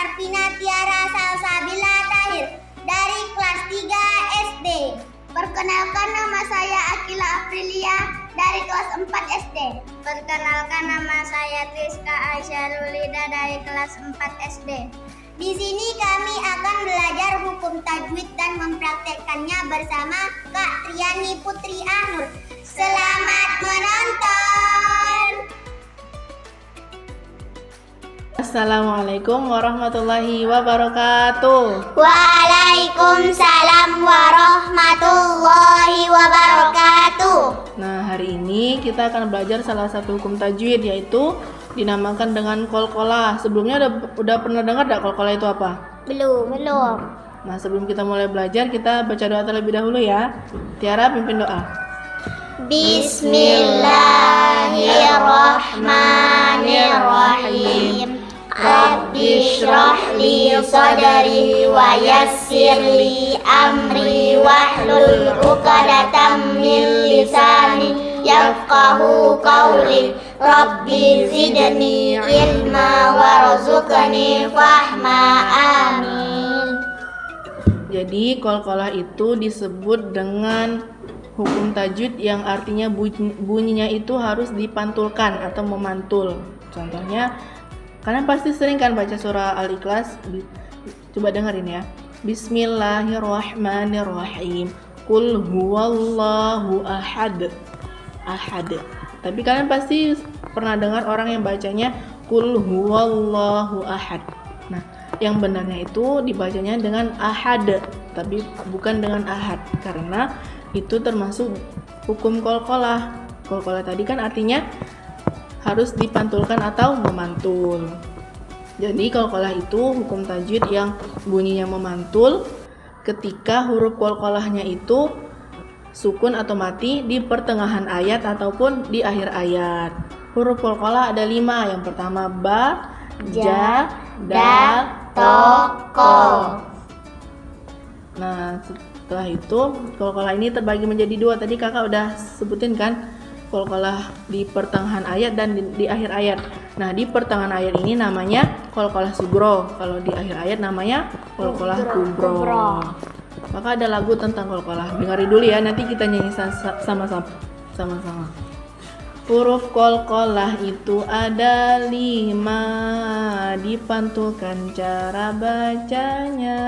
Sarfina Tiara Salsabila Tahir dari kelas 3 SD. Perkenalkan, nama saya Akila Aprilia dari kelas 4 SD. Perkenalkan, nama saya Triska Aisyah Lulida dari kelas 4 SD. Di sini kami akan belajar hukum tajwid dan mempraktekkannya bersama Kak Triani Putri Anur. Selamat menonton. Assalamualaikum warahmatullahi wabarakatuh. Waalaikumsalam warahmatullahi wabarakatuh. Nah, hari ini kita akan belajar salah satu hukum tajwid, yaitu dinamakan dengan qalqalah. Sebelumnya udah pernah dengar enggak qalqalah itu apa? Belum. Nah, sebelum kita mulai belajar, kita baca doa terlebih dahulu ya. Tiara pimpin doa. Bismillahirrahmanirrahim. Rabbi shrah li sadri wa yassir li amri wahlul 'uqdatam min lisani yafqahu qawli. Rabbi zidni ilma warzuqni fahma. Amin. Jadi qalqalah itu disebut dengan hukum tajwid yang artinya bunyinya itu harus dipantulkan atau memantul. Contohnya, kalian pasti sering kan baca surah Al-Ikhlas. Coba dengerin ya. Bismillahirrahmanirrahim. Qul huwallahu ahad. Tapi kalian pasti pernah dengar orang yang bacanya Qul huwallahu ahad. Nah, yang benarnya itu dibacanya dengan ahad, tapi bukan dengan ahad, karena itu termasuk hukum qalqalah. Qalqalah tadi kan artinya harus dipantulkan atau memantul. Jadi qalqalah itu hukum tajwid yang bunyinya memantul ketika huruf qalqalahnya itu sukun atau mati di pertengahan ayat ataupun di akhir ayat. Huruf qalqalah ada 5. Yang pertama ba, ja, dal, to, ko. Nah, setelah itu qalqalah ini terbagi menjadi 2. Tadi kakak udah sebutin kan, qalqalah di pertengahan ayat dan di akhir ayat. Nah, di pertengahan ayat ini namanya qalqalah sugro. Kalau di akhir ayat namanya qalqalah kubro. Maka ada lagu tentang qalqalah. Dengerin dulu ya, nanti kita nyanyi sama-sama. Huruf qalqalah itu ada 5, dipantulkan cara bacanya.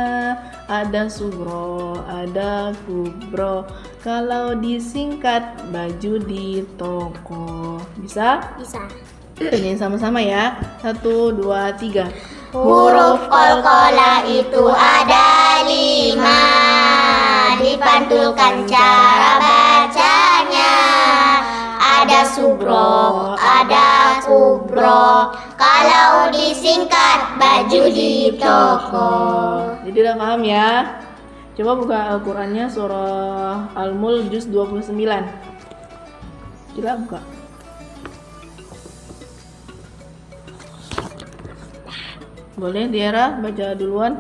Ada sugro, ada kubro. Kalau disingkat baju di toko. Bisa? Bisa. Kita nyanyi sama-sama ya. 1, 2, 3. Huruf qalqalah itu ada 5, dipantulkan cara bacanya. Ada sugro, ada kubro. Kalau disingkat baju di toko. Jadi udah paham ya? Coba buka Al-Qur'annya surah Al-Mulk juz 29. Coba buka. Boleh Tiara baca duluan?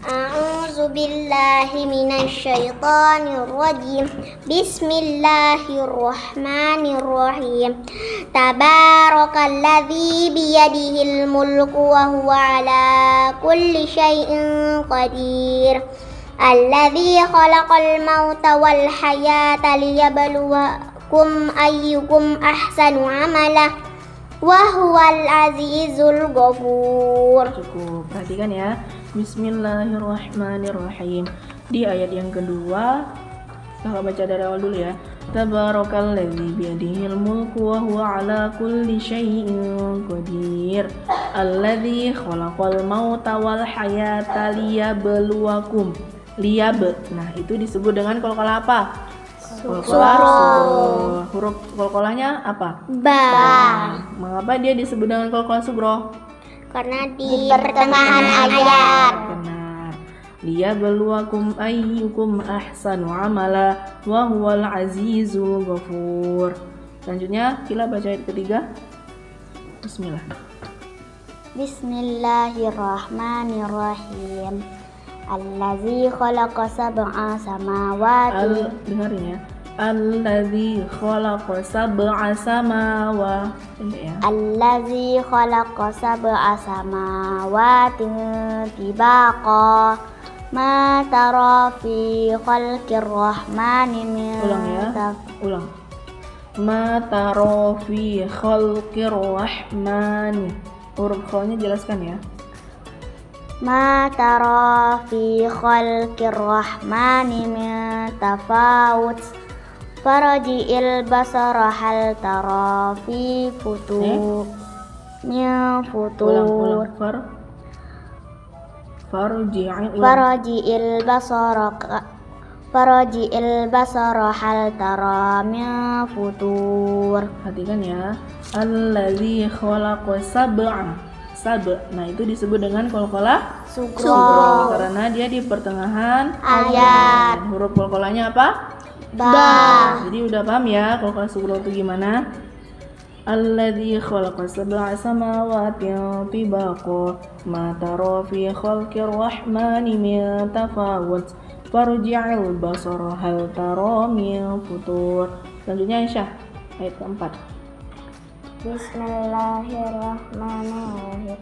A'udzu billahi minasyaitonir rajim. Bismillahirrahmanirrahim. Tabarakalladzi biyadihil mulku wa huwa ala kulli syai'in qadir. Alladzi khalaqal mauta wal hayata liyabluwakum ayyukum ahsanu amala. Wa huwal azizul ghafur. Cukup, perhatikan ya. Bismillahirrahmanirrahim. Di ayat yang kedua, kakak baca dari awal dulu ya. Tabarakalladzi biyadihil mulku wa huwa ala kulli syai'in qadir. Alladzi khalaqal mauta wal hayata liyabluwakum. Nah, itu disebut dengan qalqalah apa? Qalqalah sugro. Huruf qalqalahnya apa? Ba. Mengapa dia disebut dengan qalqalah sugro? Karena di pertengahan ayat. Benar. Liyabluwakum ayyukum ahsanu amala wa huwal azizul ghafur. Selanjutnya kita baca ayat ketiga. Bismillah. Bismillahirrahmanirrahim. Allazi khalaqa sab'a samawati. Dengerin ya. Alladzi khalaqa sab'a samawati ya. Allazi khalaqa sab'a samawati tibaqa ma tara fi khalqir rahmani min Ulang ya. Ulang. Ma tara fi khalqir rahmani. Huruf kha-nya jelaskan ya. Ma tara fi khalqir rahmani min tafawut farji'il basara hal tara fi futur min futur farji'il basara hal tara min futur. Perhatikan ya. Allazi khalaqa sab'a. Nah, itu disebut dengan qalqalah Sugro. karena dia di pertengahan Ayat. Huruf qalqalahnya apa? Ba. Jadi udah paham ya qalqalah sugro itu gimana? Alladzi khalaqa sab'a samawati tibaqa ma tara fi khalqir rahmani min tafawut farji'il basara hal tara min futur. Selanjutnya Aisyah ayat keempat. Bismillahirrahmanirrahim.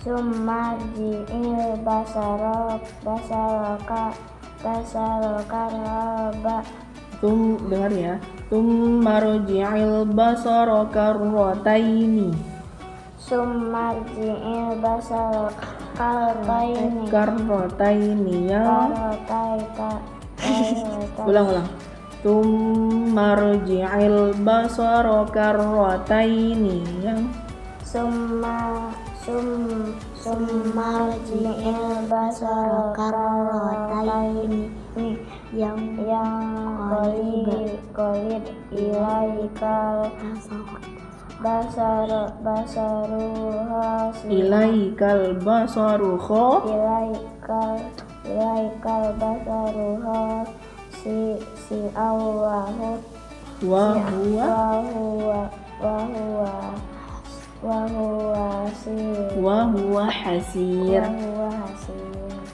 Summa ji'il basara karaba. Dengar ya. Marji'il basara karrataini. Summa ji'il basara karrataini. Ya. Ulang. Marji'il basara karrataini. Summa ji'il basara karrataini yang qalib ilaikal basaruha si Allahu wa huwa hasir.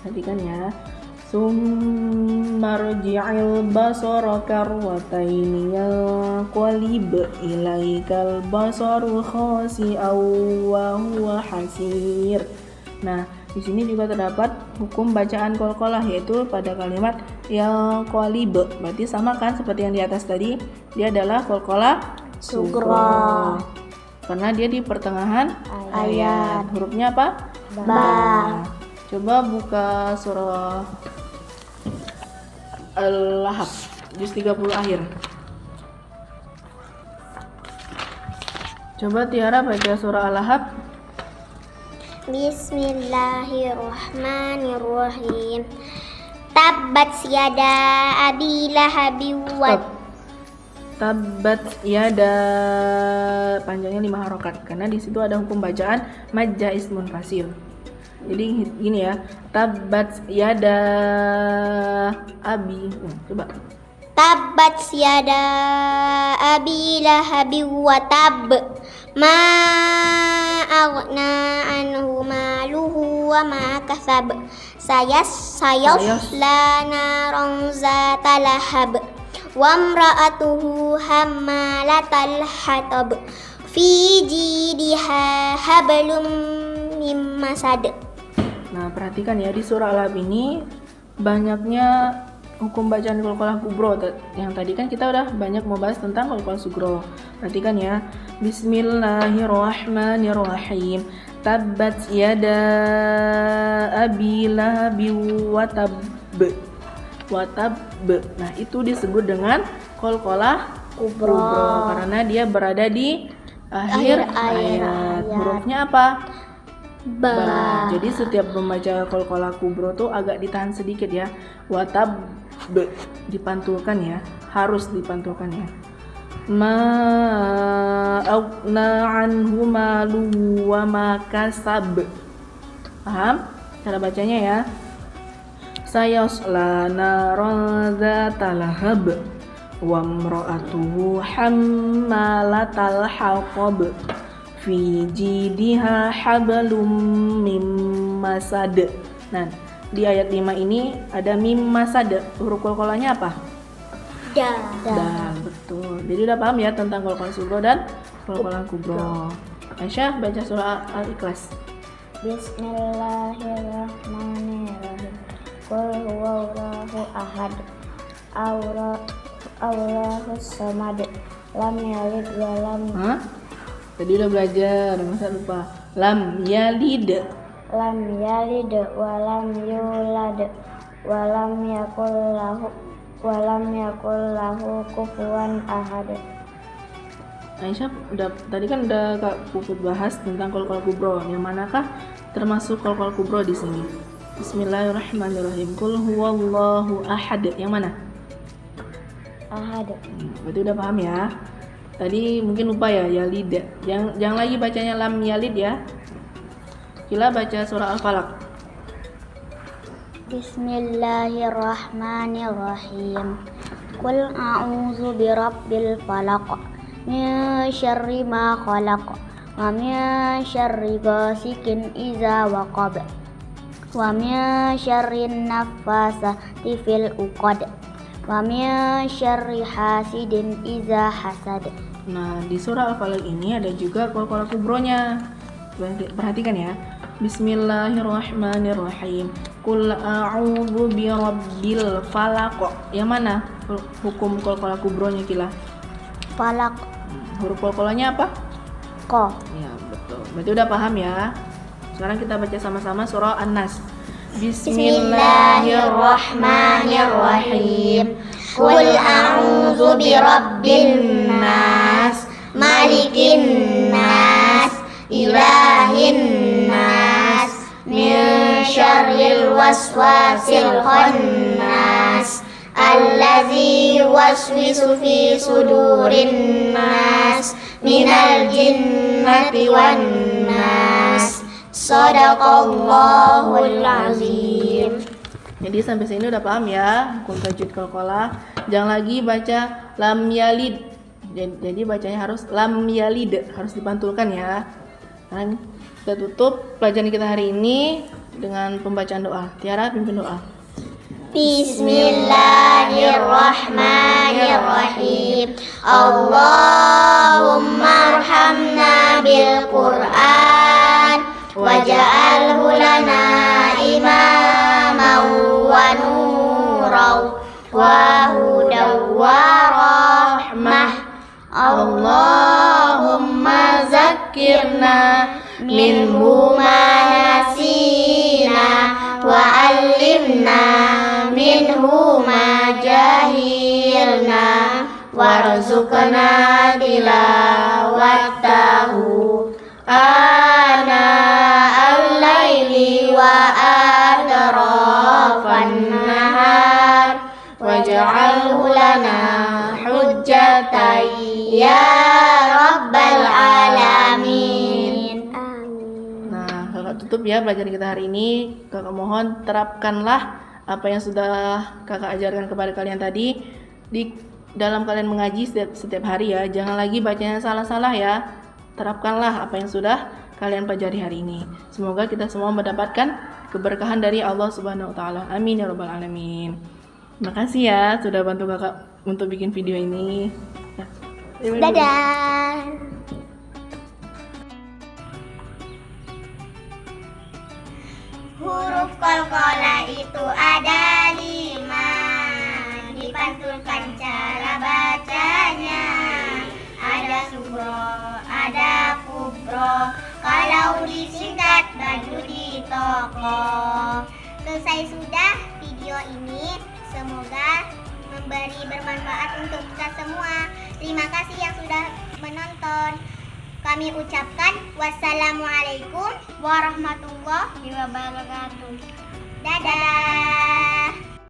Perhatikan ya. Marji'il basara karrataini yanqalib ilaikal basaru khasi'aw wa huwa hasir. Nah, di sini juga terdapat hukum bacaan qalqalah, yaitu pada kalimat yanqalib. Berarti sama kan seperti yang di atas tadi, dia adalah qalqalah sugro. Karena dia di pertengahan ayat. Hurufnya apa? Ba. Coba buka surah Al-Lahab juz 30 akhir. Coba Tiara baca surah Al-Lahab. Bismillahirrahmanirrahim. Tabbat yada abi lahabin wa Tabbat yada, panjangnya 5 harokat karena di situ ada hukum bacaan majja ismun fasil. Jadi gini ya, tabbat yada abi. Coba. Tabbat yada abi lahabin wa tab ma aghna anhu maluhu wa ma kasab sayasla naran zata lahab wa imra'atuhu hammalatal hatab fi jidha hablum mim masad. Nah, perhatikan ya, di surah Al-Lahab ini banyaknya hukum bacaan qalqalah kubro. Yang tadi kan kita udah banyak membahas tentang qalqalah sugro. Perhatikan ya. Bismillahirrahmanirrahim. Tabbat yada abi lahabin wa tab. Nah, itu disebut dengan qalqalah kubro karena dia berada di akhir ayat. Hurufnya apa? Ba. Jadi setiap membaca qalqalah kubro tuh agak ditahan sedikit ya. Watab dipantulkan ya, harus dipantulkan ya. Ma aghna anhu maluhu wa ma kasab. Paham cara bacanya ya? Sayasla naran zata lahab wa imra'atuhu hammalatal hatab fi jidha hablum mim masad. Nah, di ayat 5 ini ada mim masad. Huruf qalqalahnya apa? Dal, betul. Jadi udah paham ya tentang qalqalah sugro dan qalqalah kubro. Aisyah baca surah Al-Ikhlas. Bismillahirrahmanirrahim. Qul huwallahu ahad. Allahus samad. Lam yalid wa lam Tadi udah belajar, masa lupa. Lam yalid wa lam yulad wa lam yakul lahu kufuwan ahad. Aisyah tadi kan udah Kak Puput bahas tentang qalqalah kubro. Yang manakah termasuk qalqalah kubro di sini? Bismillahirrahmanirrahim. Qul huwallahu ahad. Yang mana? Ahad. Berarti udah paham ya. Tadi mungkin lupa ya, yalid. Jangan lagi bacanya lam yalid ya. Kita baca surah Al-Falaq. Bismillahirrahmanirrahim. Qul a'udzu birabbil falaq min syarri ma khalaq wa min syarri ghasikin idza waqab wa min syarri naffasati fil uqad wa min syarri hasidin idza hasad. Nah, di surah Al-Falaq ini ada juga qalqalah kubronya. Perhatikan ya. Bismillahirrahmanirrahim. Qul a'udzu birabbil falaq. Yang mana hukum qalqalah kubronya Kila? Falaq. Huruf qalqalahnya apa? Ko. Ya, betul. Berarti udah paham ya. Sekarang kita baca sama-sama surah An-Nas. Bismillahirrahmanirrahim. Qul a'udzu birabbin nas, malikin nas, ilahin nas, min syarril waswasil khannas, allazi waswisu fi sudurin nas, minal jinnati wan nas. Shadaqallahul azim. Jadi sampai sini udah paham ya hukum tajwid qalqalah. Jangan lagi baca lam yalid. Jadi bacanya harus lam yalid, harus dipantulkan ya. Nah, kita tutup pelajaran kita hari ini dengan pembacaan doa. Tiara pimpin doa. Bismillahirrahmanirrahim. Allahumma arhamna bil Qur'an waj'alhu lana imaman wa nuran wa hudan wa rahmah. Allahumma zakkirna minhu ma nasina wa allimna minhu ma jahilna warzuqna tilawatahu ana al-laili wa atrafan nahar waj'alhu lana hujjatan ya rabbal alamin. Nah, kakak tutup ya pelajaran kita hari ini. Kakak mohon terapkanlah apa yang sudah kakak ajarkan kepada kalian tadi di dalam kalian mengaji setiap hari ya. Jangan lagi bacanya salah-salah ya. Terapkanlah apa yang sudah kalian pelajari hari ini. Semoga kita semua mendapatkan keberkahan dari Allah Subhanahu wa taala. Amin ya rabbal alamin. Terima kasih ya sudah bantu kakak untuk bikin video ini. Ya. Dadah. Huruf qalqalah itu ada 5. Dipantulkan cara bacanya. Ada sugro, ada kubro. Kalau disingkat baju di toko. Selesai sudah video ini. Semoga memberi bermanfaat untuk kita semua. Terima kasih yang sudah menonton. Kami ucapkan wassalamualaikum warahmatullahi wabarakatuh. Dadah.